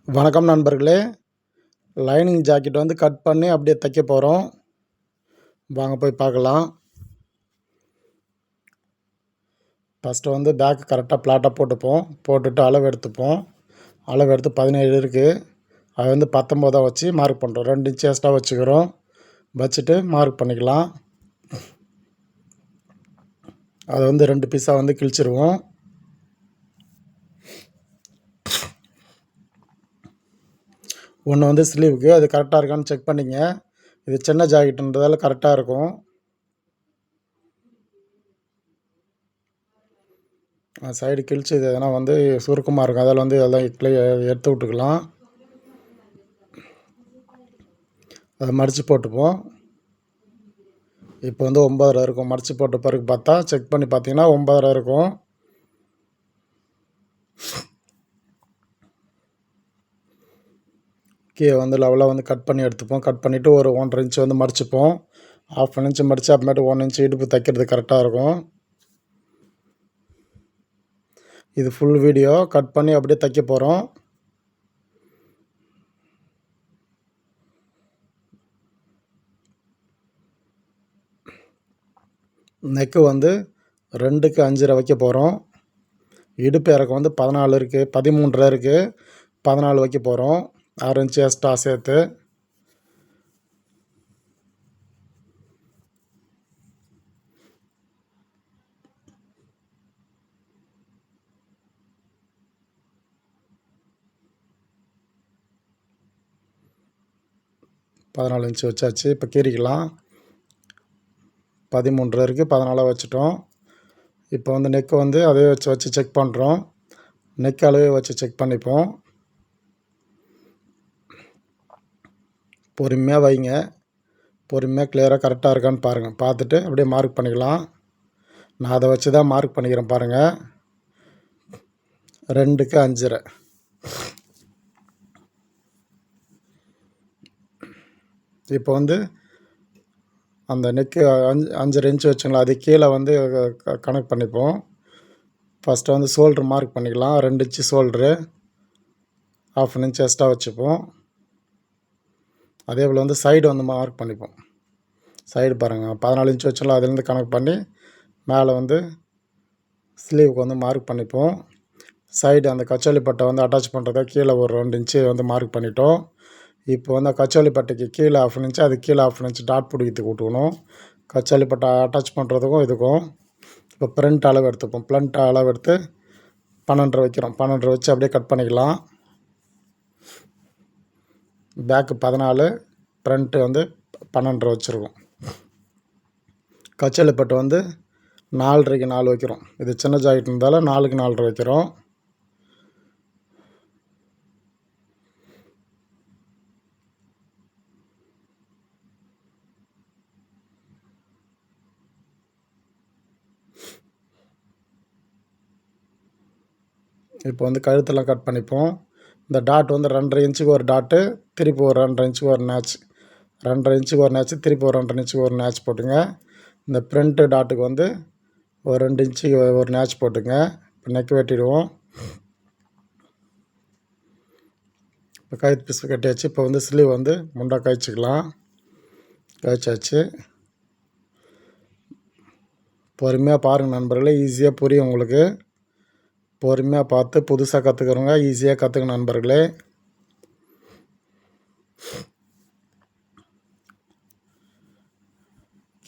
வணக்கம் நண்பர்களே. Lining jacket வந்து கட் பண்ணி அப்படியே தைக்க போகிறோம். வாங்க போய் பார்க்கலாம். ஃபஸ்ட்டு வந்து பேக் கரெக்டாக ப்ளாட்டாக போட்டுட்டு அளவு எடுத்துப்போம். அளவு எடுத்து 17 இருக்குது. அது வந்து 19 வச்சு மார்க் பண்ணுறோம். 2 இன்ச் எக்ஸ்ட்ரா வச்சுக்கிறோம். வச்சுட்டு மார்க் பண்ணிக்கலாம். அதை வந்து 2 பீஸாக வந்து கிழிச்சிருவோம். ஒன்று வந்து ஸ்லீவுக்கு அது கரெக்டாக இருக்கான்னு செக் பண்ணிங்க. இது சின்ன ஜாக்கெட்டுன்றதால கரெக்டாக இருக்கும். சைடு கிழிச்சது எதனா வந்து சுருக்கமாக இருக்கும். அதில் வந்து எல்லாம் எடுத்து விட்டுக்கலாம். அதை மடித்து போட்டுப்போம். இப்போ வந்து 9.5 இருக்கும். மடித்து போட்ட பிறகு பார்த்தா செக் பண்ணி பார்த்தீங்கன்னா 9.5 இருக்கும். கீழே வந்து லெவலாக வந்து கட் பண்ணி எடுத்துப்போம். கட் பண்ணிவிட்டு ஒரு 1.5 இன்ச் வந்து மடிச்சுப்போம். 1/2 இன்ச் மடித்து அப்புறமேட்டு 1 இன்ச் இடுப்பு தைக்கிறது கரெக்டாக இருக்கும். இது ஃபுல் வீடியோ. கட் பண்ணி அப்படியே தைக்க போகிறோம். நெக்கு வந்து 2க்கு 5.5 வைக்க போகிறோம். இடுப்பு இறக்கம் வந்து 14 இருக்குது, 13.5 இருக்குது, 14 வைக்க போகிறோம். 6 இன்ச் எக்ஸ்ட்ரா சேர்த்து. பதினாலு இன்ச்சு வச்சாச்சு. இப்போ கீறிக்கலாம். 13.5 இருக்குது, 14 வச்சுட்டோம். இப்போ வந்து நெக்கு வந்து அதே வச்சு செக் பண்ணுறோம். நெக் அளவே வச்சு செக் பண்ணிப்போம். பொறுமையாக வைங்க. பொறுமையாக கிளியராக கரெக்டாக இருக்கான்னு பாருங்கள். பார்த்துட்டு அப்படியே மார்க் பண்ணிக்கலாம். நான் அதை வச்சு தான் மார்க் பண்ணிக்கிறேன் பாருங்கள். 2க்கு 5.5. இப்போ வந்து அந்த நெக்கு 5.5 இன்ச்சு வச்சுங்களா, அது கீழே வந்து கனெக்ட் பண்ணிப்போம். ஃபஸ்ட்டு வந்து ஷோல்ட்ரு மார்க் பண்ணிக்கலாம். 2 இன்ச்சு ஷோல்ட்ரு, 1/2 இன்ச் எக்ஸ்ட்ரா வச்சுப்போம். அதே போல் வந்து சைடு வந்து மார்க் பண்ணிப்போம். சைடு பாருங்கள், 14 இன்ச் வச்சுங்களா, அதுலேருந்து கனெக்ட் பண்ணி மேலே வந்து ஸ்லீவுக்கு வந்து மார்க் பண்ணிப்போம். சைடு அந்த கச்சோலி பட்டை வந்து அட்டாச் பண்ணுறத கீழே ஒரு 2 இன்ச்சு வந்து மார்க் பண்ணிட்டோம். இப்போ வந்து கச்சோலி பட்டைக்கு கீழே 1/2 இன்ச்சு, அது கீழே 1/2 இன்ச்சு டாட் பிடிக்கிறதுக்கு விட்டுக்கணும். கச்சோலி பட்டை அட்டாச் பண்ணுறதுக்கும் இதுக்கும். இப்போ ஃப்ரண்ட் அளவு எடுத்துப்போம். ஃப்ரண்ட் அளவு எடுத்து 12.5 வைக்கிறோம். 12.5 வச்சு அப்படியே கட் பண்ணிக்கலாம். பேக்கு 14, ஃப்ரண்ட்டு வந்து 12.5 வச்சுருக்கோம். கச்சோலி பட்டை வந்து 4.5க்கு 4 வைக்கிறோம். இது சின்ன ஜாக்கெட் இருந்தாலும் 4க்கு 4.5 வைக்கிறோம். இப்போ வந்து கழுத்தெல்லாம் கட் பண்ணிப்போம். இந்த டாட் வந்து 2.5 இன்ச்சுக்கு ஒரு டாட்டு, திருப்பி ஒரு 2.5 இன்ச்சுக்கு ஒரு நேட்ச், 2.5 இன்ச்சுக்கு ஒரு நேட்ச், திருப்பி ஒரு 2.5 இன்ச்சுக்கு ஒரு நேட்ச் போட்டுங்க. இந்த ஃப்ரண்ட்டு டாட்டுக்கு வந்து ஒரு 2 இன்ச்சுக்கு ஒரு நேட்ச் போட்டுங்க. இப்போ நெக் வெட்டிடுவோம். இப்போ கயிறு பீஸ் கட்டியாச்சு. இப்போ வந்து ஸ்லீவ் வந்து முண்டா கழிச்சிக்கலாம். கழிச்சாச்சு. பொறுமையாக பாருங்கள் நண்பர்களே, ஈஸியாக புரியும் உங்களுக்கு. பொறுமையாக பார்த்து புதுசாக கற்றுக்கிறவங்க ஈஸியாக கற்றுக்க நண்பர்களே.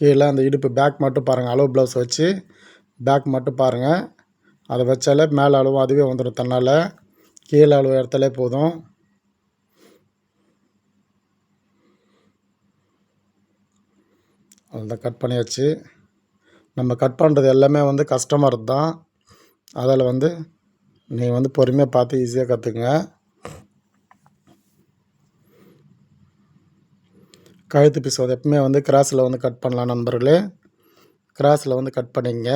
கீழே அந்த இடுப்பு பேக் மட்டும் பாருங்கள். அளவு ப்ளவுஸ் வச்சு பேக் மட்டும் பாருங்கள். அதை வச்சாலே மேலே அளவும் அதுவே வந்துடும் தன்னால். கீழே அளவு எடுத்தாலே போதும். அதான் கட் பண்ணியாச்சு. நம்ம கட் பண்ணுறது எல்லாமே வந்து கஸ்டமர் தான். அதில் வந்து நீங்கள் வந்து பொறுமையாக பார்த்து ஈஸியாக கற்றுக்குங்க. கழுத்து பீஸ் வந்து எப்பவுமே வந்து கிராஸில் வந்து கட் பண்ணலாம் நண்பர்களே. கிராஸில் வந்து கட் பண்ணிங்க.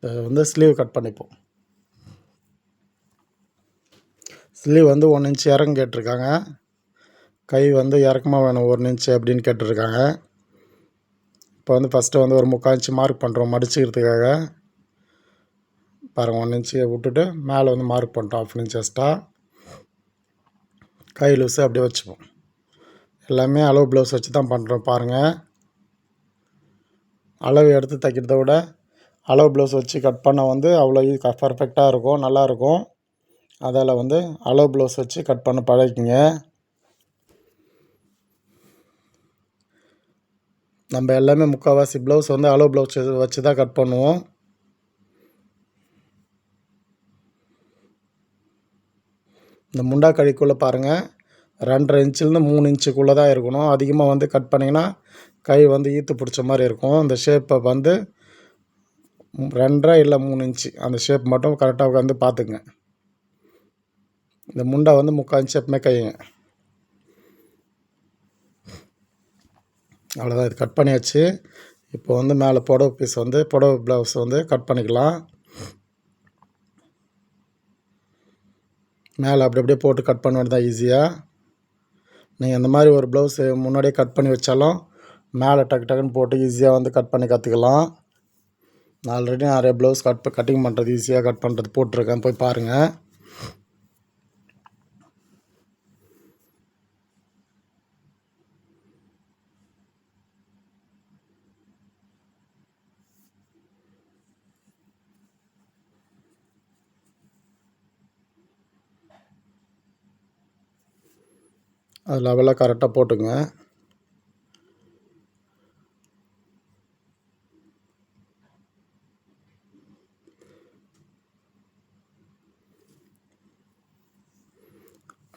இதை வந்து ஸ்லீவ் கட் பண்ணிப்போம். ஸ்லீவ் வந்து 1 இன்ச் இறக்கம் கேட்டிருக்காங்க. கை வந்து இறக்கமாக வேணும் 1 இன்ச் அப்படின்னு கேட்டிருக்காங்க. இப்போ வந்து ஃபஸ்ட்டு வந்து ஒரு 3/4 இன்ச் மார்க் பண்ணுறோம் மடிச்சுக்கிறதுக்காக. பாருங்கள் 1 இன்ச்சு விட்டுட்டு மேலே வந்து மார்க் பண்ணிட்டோம் 1/2 இன்ச் எக்ஸ்ட்ரா. கை லூஸு அப்படியே வச்சுப்போம். எல்லாமே அளவு ப்ளவுஸ் வச்சு தான் பண்ணுறோம் பாருங்கள். அளவு எடுத்து தைக்கிறத விட அளவு ப்ளவுஸ் வச்சு கட் பண்ண வந்து அவ்வளோ பர்ஃபெக்டாக இருக்கும், நல்லாயிருக்கும். அதில் வந்து அளவு ப்ளவுஸ் வச்சு கட் பண்ண பழகிக்கிங்க. நம்ம எல்லாமே முக்கால்வாசி ப்ளவுஸ் வந்து அளவு ப்ளவுஸ் வச்சு தான் கட் பண்ணுவோம். இந்த முண்டாக்கழிக்குள்ளே பாருங்கள் 2.5 இன்ச்சிலேருந்து 3 இன்ச்சுக்குள்ளே தான் இருக்கணும். அதிகமாக வந்து கட் பண்ணிங்கன்னா கை வந்து ஈத்து பிடிச்ச மாதிரி இருக்கும். இந்த ஷேப்பை வந்து 2.5 இல்லை 3 இன்ச்சு அந்த ஷேப் மட்டும் கரெக்டாக உட்காந்து பார்த்துக்குங்க. இந்த முண்டை வந்து 3/4 இன்ச் எப்பவுமே கையுங்க. அவ்வளோதான், இது கட் பண்ணியாச்சு. இப்போ வந்து மேலே புடவை பீஸ் வந்து புடவை ப்ளவுஸ் வந்து கட் பண்ணிக்கலாம். மேலே அப்படி அப்படியே போட்டு கட் பண்ண வேண்டியதான் ஈஸியாக. நீங்கள் இந்த மாதிரி ஒரு ப்ளவுஸு முன்னாடியே கட் பண்ணி வச்சாலும் மேலே டக்கு டக்குன்னு போட்டு ஈஸியாக வந்து கட் பண்ணி கற்றுக்கலாம். நான் ஆல்ரெடி நிறைய ப்ளவுஸ் கட்டிங் பண்ணுறது ஈஸியாக கட் பண்ணுறது போட்டிருக்கேன், போய் பாருங்கள். அது லெவலாக கரெக்டாக போட்டுங்க.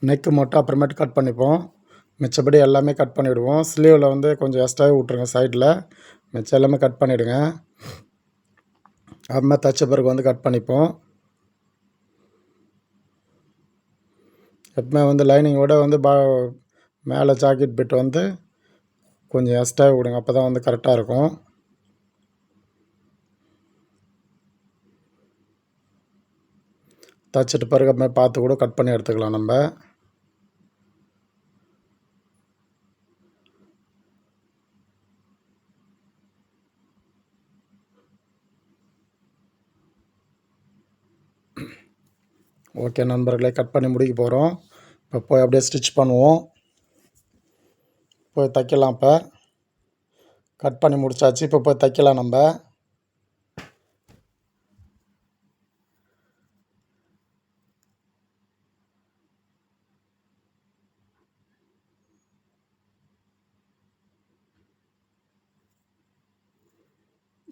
நெக்கு மட்டும் அப்புறமேட்டு கட் பண்ணிப்போம். மிச்சப்படி எல்லாமே கட் பண்ணிவிடுவோம். ஸ்லீவில் வந்து கொஞ்சம் எக்ஸ்ட்ராவே விட்ருங்க சைடில். மிச்சம் எல்லாமே கட் பண்ணிவிடுங்க. அப்புறமா தைச்ச பிறகு வந்து கட் பண்ணிப்போம். எப்பவுமே வந்து லைனிங்கோட வந்து மேலே ஜாக்கெட் பிட் வந்து கொஞ்சம் எக்ஸ்ட்ராவே விடுங்க. அப்போ தான் வந்து கரெக்டாக இருக்கும். தைச்சிட்டு பிறகு அப்புறமே பார்த்து கூட கட் பண்ணி எடுத்துக்கலாம் நம்ம. ஓகே நண்பர்களே, கட் பண்ணி முடிக்க போகிறோம். இப்போ போய் அப்படியே ஸ்டிச் பண்ணுவோம். போய் தைக்கலாம். இப்போ கட் பண்ணி முடிச்சாச்சு. இப்போ போய் தைக்கலாம் நம்ம.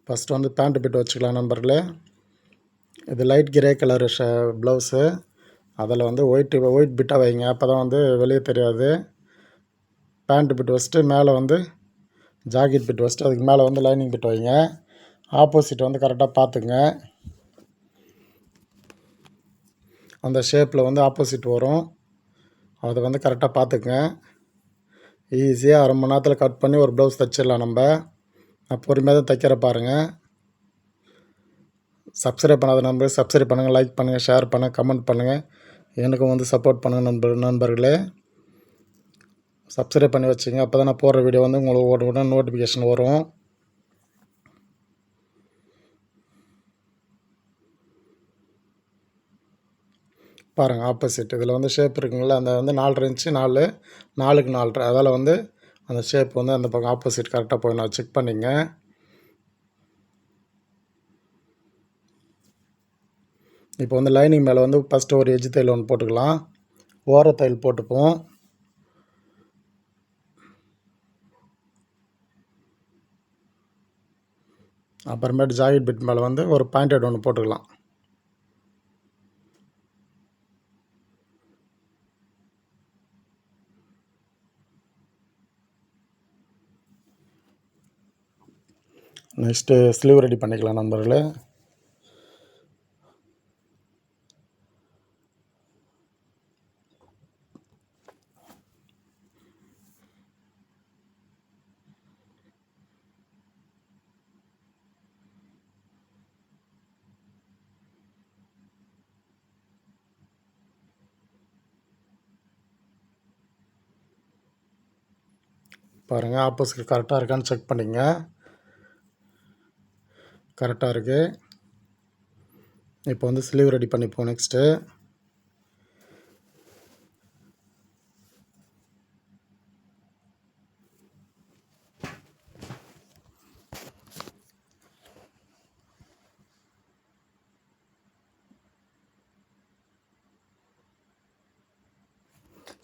ஃபஸ்ட்டு வந்து பேண்ட் பிட் வச்சுக்கலாம் நண்பர்களே. இது லைட் கிரே கலரு ப்ளவுஸு. அதில் வந்து ஒயிட் பிட்டாக வைங்க, அப்போ தான் வந்து வெளியே தெரியாது. பேண்ட் பிட் வச்சுட்டு மேலே வந்து ஜாக்கெட் பிட் வச்சுட்டு அதுக்கு மேலே வந்து லைனிங் பிட் வைங்க. ஆப்போசிட் வந்து கரெக்டாக பார்த்துங்க. அந்த ஷேப்பில் வந்து ஆப்போசிட் வரும், அதை வந்து கரெக்டாக பார்த்துக்குங்க. ஈஸியாக 1/2 மணி நேரத்தில் கட் பண்ணி ஒரு ப்ளவுஸ் தைச்சிடலாம் நம்ம. நான் பொறுமையாக தான் தைக்கிற பாருங்கள். சப்ஸ்கிரைப் பண்ணாத நண்பர்கள் சப்ஸ்கிரைப் பண்ணுங்கள், லைக் பண்ணுங்கள், ஷேர் பண்ணுங்கள், கமெண்ட் பண்ணுங்கள். எனக்கும் வந்து சப்போர்ட் பண்ணுங்கள் நண்பர்களே. சப்ஸ்கிரைப் பண்ணி வச்சுங்க, அப்போ தான் நான் போடுற வீடியோ வந்து உங்களுக்கு உடனே நோட்டிஃபிகேஷன் வரும். பாருங்கள் ஆப்போசிட் இதில் வந்து ஷேப் இருக்குங்களா, அந்த வந்து 4.5 இன்ச்சு 4 4க்கு 4.5, அதால் வந்து அந்த ஷேப் வந்து அந்த பக்கம் ஆப்போசிட் கரெக்டாக போய் நான் செக் பண்ணிங்க. இப்போ வந்து லைனிங் மேலே வந்து ஃபஸ்ட்டு ஒரு எஜ்ஜு தையல் ஒன்று போட்டுக்கலாம். ஓர தையல் போட்டுப்போம். அப்புறமேட்டு ஜாக்கெட் பிட் மேலே வந்து ஒரு பாயிண்டட் ஒன்று போட்டுக்கலாம். நெக்ஸ்ட்டு ஸ்லீவ் ரெடி பண்ணிக்கலாம் நண்பர்களே. பாருங்கள் ஆப்போசிட் கரெக்டாக இருக்கான்னு செக் பண்ணிங்க. கரெக்டாக இருக்குது. இப்போ வந்து ஸ்லீவ் ரெடி பண்ணிப்போம். நெக்ஸ்ட்டு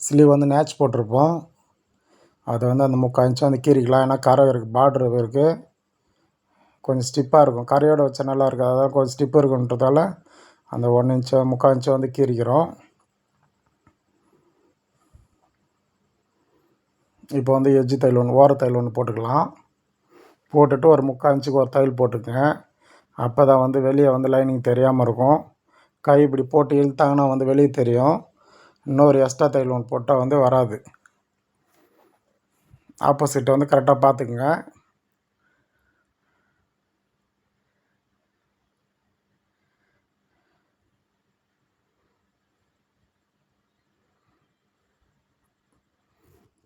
ஸ்லீவ் வந்து நேச் போட்டிருப்போம். அதை வந்து அந்த 3/4 இன்ச்சு வந்து கீறிக்கலாம். ஏன்னா கரை இருக்குது, பார்டர் இருக்குது, கொஞ்சம் ஸ்டிப்பாக இருக்கும். கரையோடு வச்சா நல்லா இருக்குது. அதான் கொஞ்சம் ஸ்டிப்பு இருக்குன்றதால அந்த 1 இன்ச்சு 3/4 இன்ச்சை வந்து கீறிக்கிறோம். இப்போ வந்து எட்ஜு தையல் ஒன்று, ஓர தையல் ஒன்று போட்டுக்கலாம். போட்டுட்டு ஒரு 3/4 இன்ச்சுக்கு ஒரு தையல் போட்டுக்குங்க. அப்போ தான் வந்து வெளியே வந்து லைனிங் தெரியாமல் இருக்கும். கை இப்படி போட்டு இழுத்தாங்கன்னா வந்து வெளியே தெரியும். இன்னொரு எக்ஸ்ட்ரா தையல் ஒன்று போட்டால் வந்து வராது. ஆப்போசிட்டை வந்து கரெக்டாக பார்த்துக்குங்க.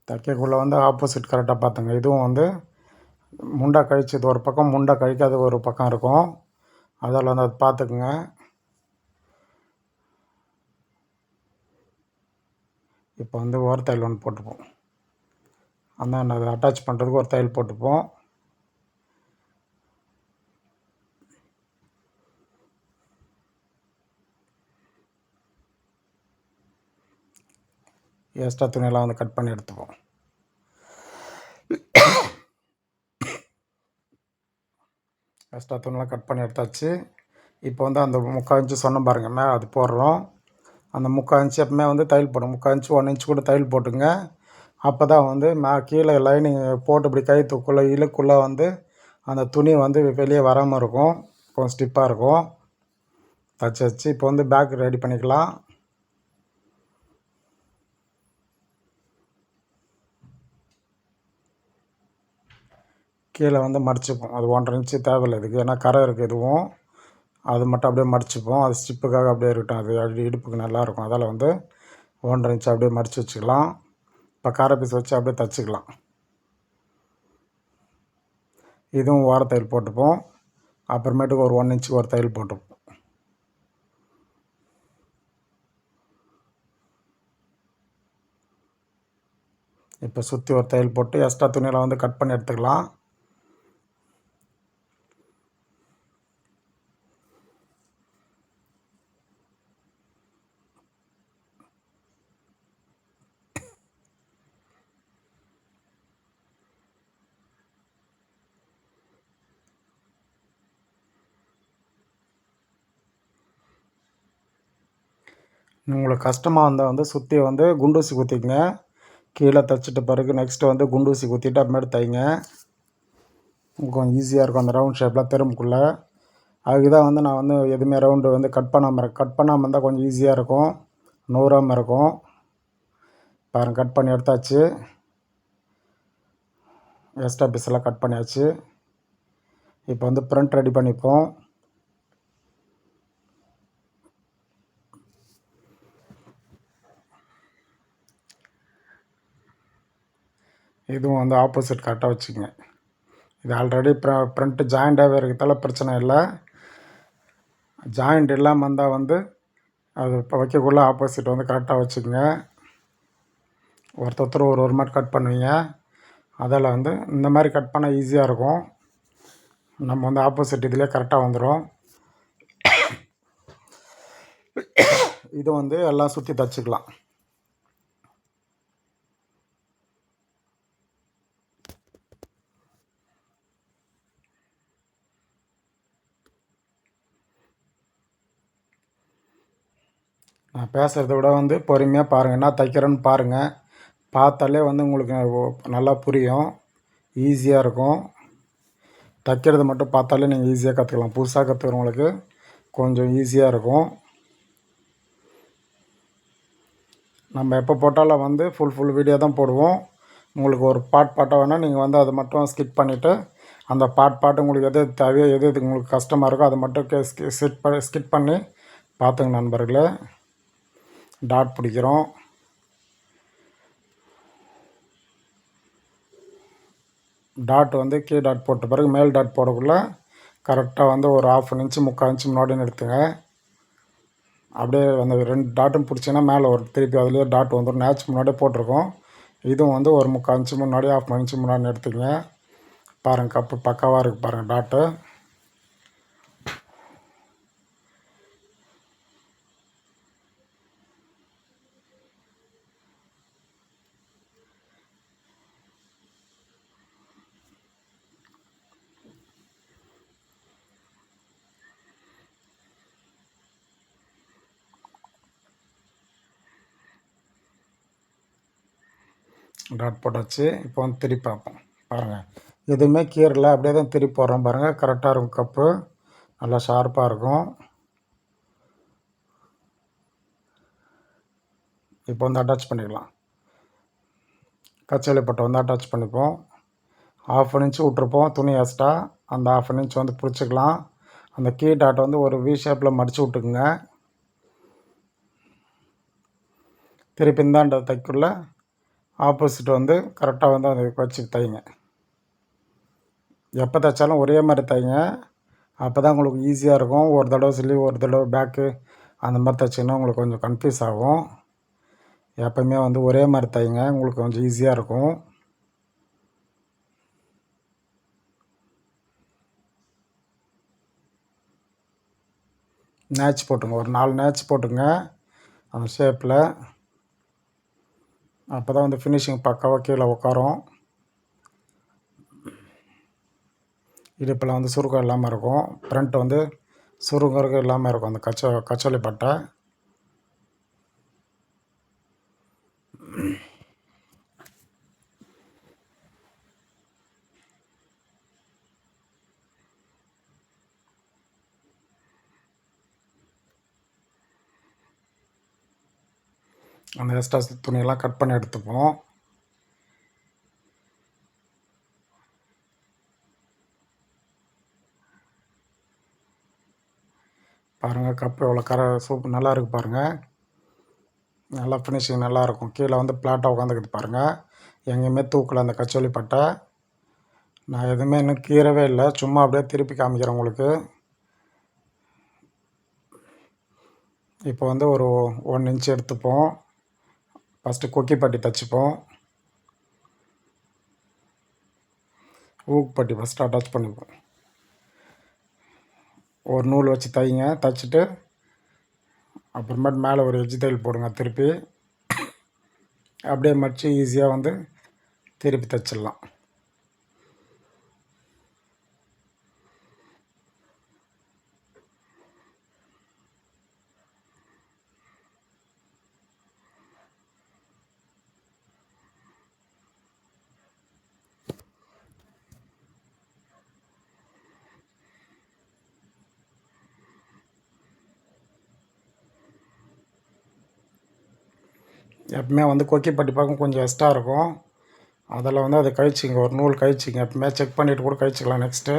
தைக்கக்குள்ளே வந்து ஆப்போசிட் கரெக்டாக பார்த்துங்க. இதுவும் வந்து முண்டை கழிச்சது ஒரு பக்கம், முண்டை கழிக்காத ஒரு பக்கம் இருக்கும். அதில் வந்து அதை பார்த்துக்குங்க. இப்போ வந்து ஓர தையல் ஒன்று போட்டுப்போம். அந்த அதை அட்டாச் பண்ணுறதுக்கு ஒரு தையல் போட்டுப்போம். எக்ஸ்ட்ரா துணியெல்லாம் வந்து கட் பண்ணி எடுத்துப்போம். எக்ஸ்ட்ரா துணியெல்லாம் கட் பண்ணி எடுத்தாச்சு. இப்போ வந்து அந்த 3/4 இன்ச்சு சொன்ன பாருங்க, அது போடுறோம். அந்த 3/4 இன்ச்சு எப்பவுமே வந்து தையல் போடும். 3/4 இன்ச்சு 1 இன்ச்சு கூட தையல் போட்டுங்க. அப்போ தான் வந்து கீழே லைனிங் போட்டு இப்படி கை தூக்குள்ளே இழுக்குள்ளே வந்து அந்த துணி வந்து வெளியே வராமல் இருக்கும். கொஞ்சம் ஸ்டிப்பாக இருக்கும். தச்சு வச்சு இப்போ வந்து பேக் ரெடி பண்ணிக்கலாம். கீழே வந்து மடிச்சுப்போம். அது 1.5 இன்ச்சு தேவையில்லை இதுக்கு, ஏன்னா கரை இருக்குது எதுவும். அது மட்டும் அப்படியே மடிச்சுப்போம். அது ஸ்டிப்புக்காக அப்படியே இருக்கட்டும். அது இடுப்புக்கு நல்லாயிருக்கும். அதில் வந்து 1.5 இன்ச்சு அப்படியே மடித்து வச்சுக்கலாம். இப்போ காரை பீஸ் வச்சு அப்படியே தைச்சிக்கலாம். இதுவும் ஓர தையல் போட்டுப்போம். அப்புறமேட்டுக்கு ஒரு 1 இன்ச்சுக்கு ஒரு தையல் போட்டுப்போம். இப்போ சுற்றி ஒரு தையல் போட்டு எக்ஸ்ட்ரா துணியில் வந்து கட் பண்ணி எடுத்துக்கலாம். உங்களுக்கு கஷ்டமாக இருந்தால் வந்து சுற்றி வந்து குண்டூசி குத்திக்கங்க. கீழே தைச்சிட்ட பிறகு நெக்ஸ்ட்டு வந்து குண்டூசி குத்திட்டு அப்புறமேட்டு தைங்க. கொஞ்சம் ஈஸியாக இருக்கும் அந்த ரவுண்ட் ஷேப்லாம் திரும்பக்குள்ளே. அதுக்கு தான் வந்து நான் வந்து எதுவுமே ரவுண்டு வந்து கட் பண்ணாமல் இருந்தால் கொஞ்சம் ஈஸியாக இருக்கும், நூறாமல் இருக்கும். பாருங்கள், கட் பண்ணி எடுத்தாச்சு. எக்ஸ்ட்ரா பீஸ் எல்லாம் கட் பண்ணியாச்சு. இப்போ வந்து ஃப்ரண்ட் ரெடி பண்ணிப்போம். இதுவும் வந்து ஆப்போசிட் கரெக்டாக வச்சுக்கோங்க. இது ஆல்ரெடி ஃப்ரண்ட்டு ஜாயிண்ட்டாகவே இருக்கிறதால பிரச்சனை இல்லை. ஜாயிண்ட் இல்லாமல் இருந்தால் வந்து அது இப்போ வைக்கக்குள்ளே ஆப்போசிட் வந்து கரெக்டாக வச்சுக்கோங்க. ஒருத்தர் ஒரு மாதிரி கட் பண்ணுவீங்க. அதில் வந்து இந்த மாதிரி கட் பண்ணால் ஈஸியாக இருக்கும். நம்ம வந்து ஆப்போசிட் இதிலே கரெக்டாக வந்துடும். இது வந்து எல்லாம் சுற்றி தைச்சிக்கலாம். நான் பேசுகிறத விட வந்து பொறுமையாக பாருங்கள், என்ன தைக்கிறேன்னு பாருங்கள். பார்த்தாலே வந்து உங்களுக்கு நல்லா புரியும், ஈஸியாக இருக்கும். தைக்கிறது மட்டும் பார்த்தாலே நீங்கள் ஈஸியாக கற்றுக்கலாம். புதுசாக கற்றுக்கிறவங்களுக்கு கொஞ்சம் ஈஸியாக இருக்கும். நம்ம எப்போ போட்டாலும் வந்து ஃபுல் வீடியோ தான் போடுவோம். உங்களுக்கு ஒரு பாட்டாக வேணால் நீங்கள் வந்து அதை மட்டும் ஸ்கிப் பண்ணிவிட்டு அந்த பாட்டு உங்களுக்கு எது தேவையோ, எது உங்களுக்கு கஷ்டமாக இருக்கோ அதை மட்டும் ஸ்கிப் பண்ணி பார்த்துங்க நண்பர்களே. டாட் பிடிக்கிறோம். டாட் வந்து கீழ் டாட் போட்ட பிறகு மேல் டாட் போடக்குள்ள கரெக்டாக வந்து ஒரு 1/2 இன்ச்சு 3/4 இன்ச்சு முன்னாடி எடுத்துங்க. அப்படியே அந்த 2 டாட்டும் பிடிச்சிங்கன்னா மேலே ஒரு திருப்பி அதுலேயே டாட் வந்துடும். நேச் முன்னாடியே போட்டிருக்கோம். இதுவும் வந்து ஒரு 3/4 இன்ச்சு முன்னாடி 1/2 இன்ச்சு முன்னாடி எடுத்துக்கங்க. பாருங்கள் கப்பு பக்காவாக இருக்குது பாருங்கள் டாட்டு. டாட் போட்டாச்சு. இப்போ வந்து திருப்பி பார்ப்போம். பாருங்கள் எதுவுமே கீறலை, அப்படியே தான் திருப்பி போடுறோம் பாருங்கள். கரெக்டாக இருக்கும் கப்பு, நல்லா ஷார்ப்பாக இருக்கும். இப்போ வந்து அட்டாச் பண்ணிக்கலாம். கச்சேலி பட்டை வந்து அட்டாச் பண்ணிப்போம். 1/2 இன்ச்சு விட்ருப்போம் துணி எக்ஸ்ட்ரா, அந்த 1/2 இன்ச் வந்து பிடிச்சிக்கலாம். அந்த கீ டாட்டை வந்து ஒரு வி ஷேப்பில் மடித்து விட்டுக்குங்க. திருப்பி இந்தாண்ட தைக்குள்ள ஆப்போசிட் வந்து கரெக்டாக வந்து அதை வச்சு தைங்க. எப்போ தைச்சாலும் ஒரே மாதிரி தைங்க, அப்போ தான் உங்களுக்கு ஈஸியாக இருக்கும். ஒரு தடவை ஸ்லீவ் ஒரு தடவை பேக்கு அந்த மாதிரி தைச்சிங்கன்னா உங்களுக்கு கொஞ்சம் கன்ஃபியூஸ் ஆகும். எப்போவுமே வந்து ஒரே மாதிரி தைங்க, உங்களுக்கு கொஞ்சம் ஈஸியாக இருக்கும். நேச் போட்டுங்க, ஒரு 4 நேச் போட்டுங்க அந்த ஷேப்பில். அப்போ தான் வந்து ஃபினிஷிங் பக்காவாக கீழே உட்காரும். இடுப்பில் வந்து சுருக்கம் இல்லாமல் இருக்கும். ஃப்ரண்ட் வந்து சுருக்கம் இல்லாமல் இருக்கும் அந்த கச்சோலி பட்டை. அந்த எக்ஸ்ட்ரா துணியெல்லாம் கட் பண்ணி எடுத்துப்போம். பாருங்கள் கப்பு எவ்வளோ சூப்பர் நல்லா இருக்குது பாருங்கள். நல்லா ஃபினிஷிங் நல்லாயிருக்கும். கீழே வந்து பிளாட்டாக உட்காந்துக்கிட்டு பாருங்கள். எங்கேயுமே தூக்கல அந்த கச்சோலி பட்டை. நான் எதுவுமே இன்னும் கீறவே இல்லை, சும்மா அப்படியே திருப்பி காமிக்கிறேன் உங்களுக்கு. இப்போ வந்து ஒரு 1 இன்ச் எடுத்துப்போம். ஃபஸ்ட்டு கொக்கி பட்டி தைச்சிப்போம். ஊக்கு பட்டி ஃபஸ்ட்டு அட்டாச் பண்ணிப்போம். ஒரு நூல் வச்சு தைங்க, தைச்சிட்டு அப்புறமேட்டு மேலே ஒரு எஜ்ஜு தையல் போடுங்க. திருப்பி அப்படியே மடித்து ஈஸியாக வந்து திருப்பி தைச்சிடலாம். எப்பவுமே வந்து கொக்கி பட்டி பக்கம் கொஞ்சம் எக்ஸ்ட்ரா இருக்கும், அதில் வந்து அதை கழிச்சிங்க, ஒரு நூல் கழிச்சிங்க. எப்பவுமே செக் பண்ணிவிட்டு கூட கழிச்சிக்கலாம். நெக்ஸ்ட்டு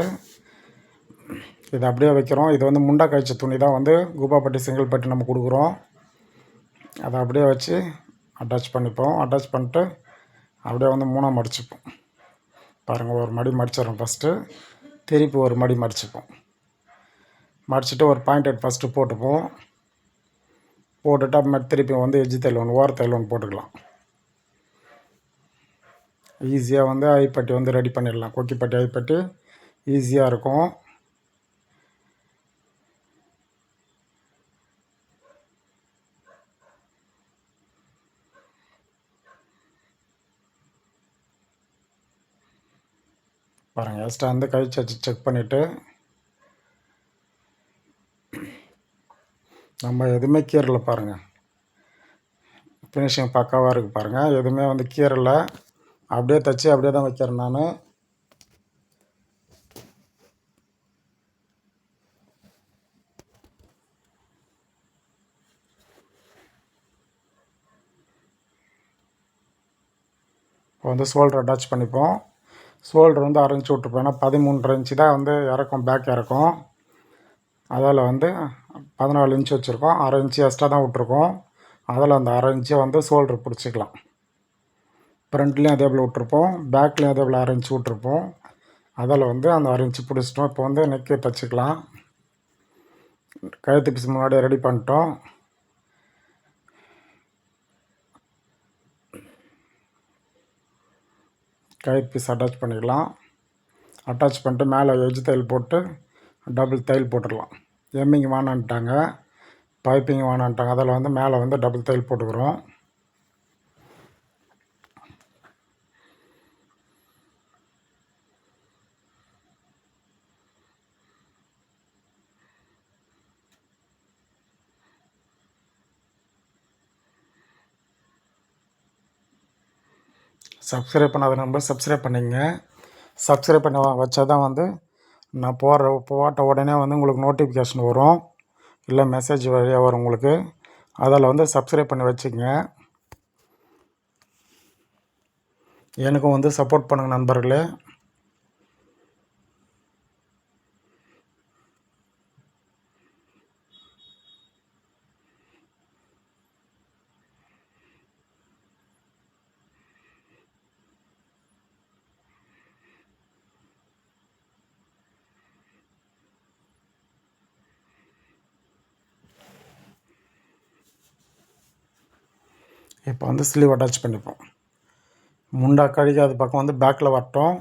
இதை அப்படியே வைக்கிறோம். இது வந்து முண்டா கழிச்ச துணி தான் வந்து குபா பட்டி சிங்கிள் பட்டி நம்ம கொடுக்குறோம். அதை அப்படியே வச்சு அட்டாச் பண்ணிப்போம். அட்டாச் பண்ணிட்டு அப்படியே வந்து 3ஆக மடிச்சுப்போம். பாருங்கள் ஒரு மடி மடிச்சிடறோம். ஃபஸ்ட்டு திருப்பி ஒரு மடி மடிச்சுப்போம். மடிச்சுட்டு ஒரு பாயிண்ட் ஃபஸ்ட்டு போட்டுப்போம். போட்டுட்டு அப்புறமேட்டு திருப்பி வந்து எஜ்ஜு தையல் ஒன்று ஓர தையல் ஒன்று போட்டுக்கலாம். ஈஸியாக வந்து ஐப்பட்டி வந்து ரெடி பண்ணிடலாம். கொக்கி பட்டி ஐப்பட்டி ஈஸியாக இருக்கும். பாருங்கள் எக்ஸ்ட்ரா வந்து கழிச்சு வச்சு செக் பண்ணிவிட்டு நம்ம எதுவுமே கீறலை பாருங்கள். ஃபினிஷிங் பக்காவாக இருக்குது பாருங்கள். எதுவுமே வந்து கீறலை, அப்படியே தைச்சி அப்படியே தான் வைக்கிறேன் நான். இப்போ வந்து ஷோல்டர் அட்டாச் பண்ணிப்போம். ஷோல்டர் வந்து 1/2 இன்ச்சு விட்டுருப்போம். ஏன்னா 13.5 இன்ச்சு தான் வந்து இறக்கும், பேக் இறக்கும். அதில் வந்து 14 இன்ச்சு வச்சுருக்கோம். 1/2 இன்ச்சு எக்ஸ்ட்ரா தான் விட்ருக்கோம். அதில் அந்த 1/2 இன்ச்சை வந்து ஷோல்டர் பிடிச்சிக்கலாம். ஃப்ரண்ட்லேயும் அதே போல் விட்ருப்போம், பேக்லேயும் அதே போல் 6 இன்ச் விட்ருப்போம். அதில் வந்து அந்த 6 இன்ச்சு பிடிச்சிட்டோம். இப்போ வந்து நெக்கு தைச்சிக்கலாம். கழுத்து பீஸ் முன்னாடியே ரெடி பண்ணிட்டோம். கழுத்து பீஸ் அட்டாச் பண்ணிக்கலாம். அட்டாச் பண்ணிட்டு மேலே எஜ்ஜு தையல் போட்டு டபுள் தையல் போட்டுடலாம். எம்மிங் வேணான்ட்டாங்க, பைப்பிங் வேணான்ட்டாங்க. அதில் வந்து மேலே வந்து டபுள் தையல் போட்டுக்கிறோம். சப்ஸ்கிரைப் பண்ணாத நம்பர் சப்ஸ்கிரைப் பண்ணிங்க. சப்ஸ்கிரைப் பண்ண வச்சா தான் வந்து நான் போட்ட உடனே வந்து உங்களுக்கு நோட்டிஃபிகேஷன் வரும், இல்லை மெசேஜ் வழியாக வரும் உங்களுக்கு. அதில் வந்து சப்ஸ்கிரைப் பண்ணி வச்சுங்க. எனக்கும் வந்து சப்போர்ட் பண்ணுங்கள் நண்பர்களே. இப்போ வந்து ஸ்லீவ் அட்டாச் பண்ணிப்போம். முண்டா கழிக்காத பக்கம் வந்து பேக்கில் வரட்டும்.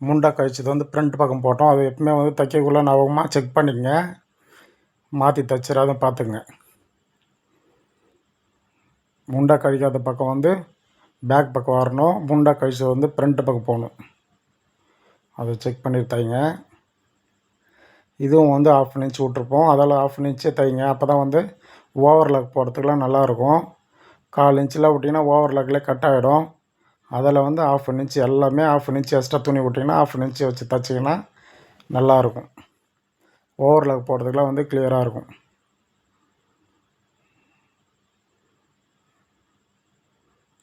முண்டா கழிச்சது வந்து ஃப்ரண்ட் பக்கம் போட்டோம். அது எப்பவுமே வந்து தைக்கக்குள்ளே ஞாபகமாக செக் பண்ணிக்கங்க, மாற்றி தைச்சிடாத பார்த்துங்க. முண்டா கழிக்காத பக்கம் வந்து பேக் பக்கம் வரணும், முண்டா கழிச்சது வந்து ஃப்ரண்ட் பக்கம் போகணும். அதை செக் பண்ணி தைங்க. இதுவும் வந்து 1/2 இன்ச் விட்ருப்போம், அதில் 1/2 இன்ச்சே தைங்க. அப்போ தான் வந்து ஓவர்லாக் போடுறதுக்குலாம் நல்லாயிருக்கும். 1/4 இன்ச்சில் விட்டிங்கன்னா ஓவர்லாக்லேயே கட் ஆகிடும். அதில் வந்து 1/2 இன்ச் எல்லாமே 1/2 இன்ச் எக்ஸ்ட்ரா துணி விட்டிங்கன்னா 1/2 இன்ச் வச்சு தைச்சிங்கன்னா நல்லாயிருக்கும். ஓவர்லாக் போடுறதுக்குலாம் வந்து கிளியராக இருக்கும்.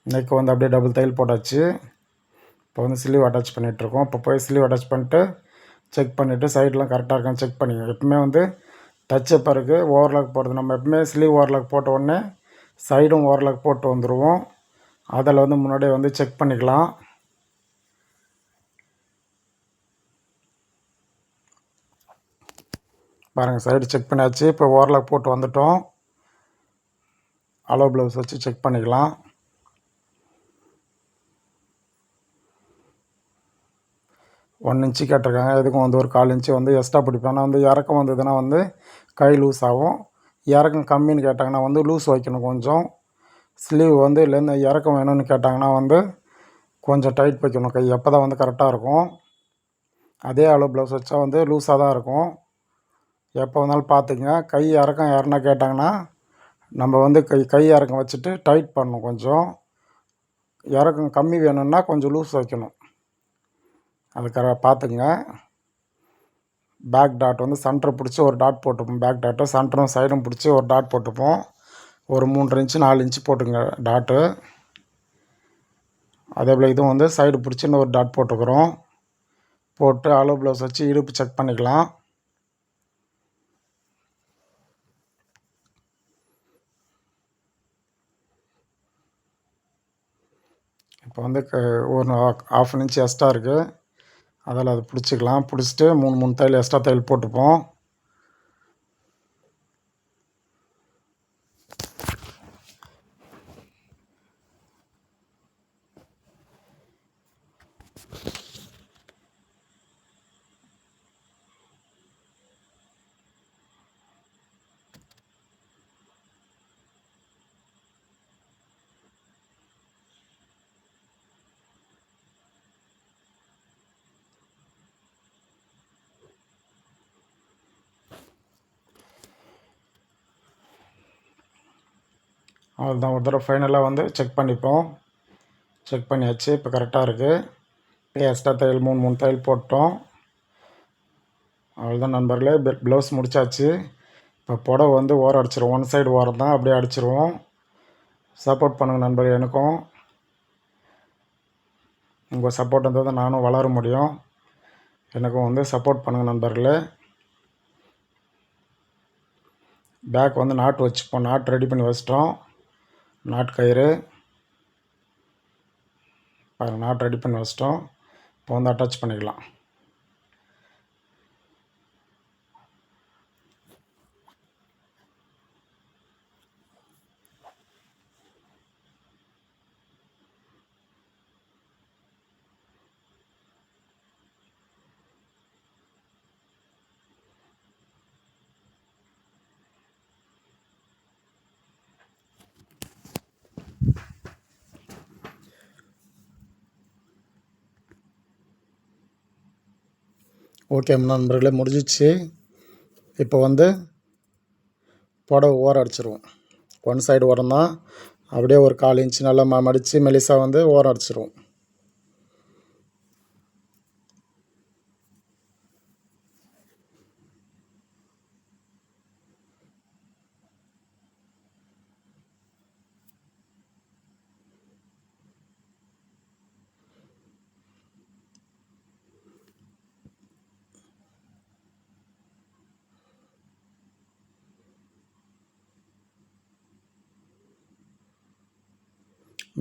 நெக்கு வந்து அப்படியே டபுள் தையல் போட்டாச்சு. இப்போ வந்து ஸ்லீவ் அட்டாச் பண்ணிகிட்ருக்கோம். இப்போ போய் ஸ்லீவ் அட்டாச் பண்ணிட்டு செக் பண்ணிவிட்டு சைடெலாம் கரெக்டாக இருக்கான்னு செக் பண்ணிங்க. எப்பவுமே வந்து தைச்ச பிறகு ஓவர்லாக் போடுறது, நம்ம எப்பவுமே ஸ்லீவ் ஓவர்லாக் போட்ட உடனே சைடும் ஓவர்லாக் போட்டு வந்துடுவோம். அதில் வந்து முன்னாடியே வந்து செக் பண்ணிக்கலாம். பாருங்கள், சைடு செக் பண்ணியாச்சு. இப்போ ஓவர்லாக் போட்டு வந்துட்டோம். அளவு ப்ளவுஸ் வச்சு செக் பண்ணிக்கலாம். ஒன் இன்ச்சு கேட்டிருக்காங்க. எதுக்கும் வந்து ஒரு 1/4 இன்ச்சு வந்து எக்ஸ்ட்ரா பிடிப்பேன். ஆனால் வந்து இறக்கம் வந்ததுன்னா வந்து கை லூஸ் ஆகும். இறக்கம் கம்மின்னு கேட்டாங்கன்னா வந்து லூஸ் வைக்கணும் கொஞ்சம். ஸ்லீவ் வந்து இல்லைன்னு இறக்கம் வேணும்னு கேட்டாங்கன்னா வந்து கொஞ்சம் டைட் வைக்கணும் கை. அப்போ தான் வந்து கரெக்டாக இருக்கும். அதே அளவு ப்ளவுஸ் வச்சா வந்து லூஸாக தான் இருக்கும். எப்போ வந்தாலும் பார்த்துங்க. கை இறக்கம் யாருன்னா கேட்டாங்கன்னா நம்ம வந்து கை இறக்கம் வச்சுட்டு டைட் பண்ணணும். கொஞ்சம் இறக்கம் கம்மி வேணும்னா கொஞ்சம் லூஸ் வைக்கணும். அது பார்த்துங்க. பேக் டாட் வந்து சென்டரை பிடிச்சி ஒரு டாட் போட்டுப்போம். பேக் டாட்டு சென்டரும் சைடும் பிடிச்சி ஒரு டாட் போட்டுப்போம். ஒரு 3.5 இன்ச்சு 4 இன்ச்சு போட்டுங்க டாட்டு. அதே போல் இதுவும் வந்து சைடு பிடிச்சி இன்னொரு டாட் போட்டுக்கிறோம். போட்டு அளவு ப்ளவுஸ் வச்சு இடுப்பு செக் பண்ணிக்கலாம். இப்போ வந்து ஒரு 1/2 இன்ச் எக்ஸ்ட்ரா இருக்குது, அதில் அதை பிடிச்சிக்கலாம். பிடிச்சிட்டு 3 தையல் எக்ஸ்ட்ரா தையல் போட்டுப்போம். அவ்வளோதான், ஒரு தடவை ஃபைனலாக வந்து செக் பண்ணிப்போம். செக் பண்ணியாச்சு. இப்போ கரெக்டாக இருக்குது. இப்போ எக்ஸ்ட்ரா தையல் 3 தையல் போட்டோம். அவ்வளோதான் நண்பர்களே, ப்ளவுஸ் முடிச்சாச்சு. இப்போ புடவை வந்து ஓரம் அடிச்சிருவோம். ஒன் சைடு ஓரம் தான், அப்படியே அடிச்சிருவோம். சப்போர்ட் பண்ணுங்கள் நண்பர்கள். எனக்கும் உங்கள் சப்போர்ட் இருந்தால் தான் நானும் வளர முடியும். எனக்கும் வந்து சப்போர்ட் பண்ணுங்கள் நண்பர்களே. பேக் வந்து நாட்டு வச்சுப்போம். நாட்டு ரெடி பண்ணி வச்சிட்டோம். நாட்டு கயிறு பாருங்கள் நாட் ரெடி பண்ணி வச்சிட்டோம். இப்போ வந்து அட்டாச் பண்ணிக்கலாம். ஓகே நண்பர்களே, முடிஞ்சிச்சு. இப்போ வந்து புடவை ஓரம் அடிச்சிருவோம். ஒன் சைடு ஓரம் தான், அப்படியே ஒரு 1/4 இன்ச்சு நல்லா மடித்து மெலிசா வந்து ஓரம் அடிச்சிருவோம்.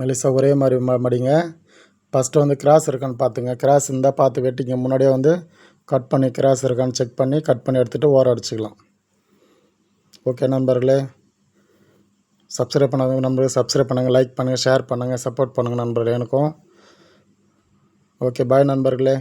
மெலிசா ஒரே மாதிரி மடிங்க. ஃபஸ்ட்டு வந்து கிராஸ் இருக்கான்னு பார்த்துங்க. கிராஸ் இருந்தால் பார்த்து வெட்டிங்க. முன்னாடியே வந்து கட் பண்ணி கிராஸ் இருக்கான்னு செக் பண்ணி கட் பண்ணி எடுத்துகிட்டு ஓரம் அடிச்சுக்கலாம். ஓகே நண்பர்களே, சப்ஸ்கிரைப் பண்ணாதவங்க நண்பர்களே சப்ஸ்கிரைப் பண்ணுங்கள், லைக் பண்ணுங்கள், ஷேர் பண்ணுங்கள், சப்போர்ட் பண்ணுங்கள் நண்பர்களே எனக்கும். ஓகே பாய் நண்பர்களே.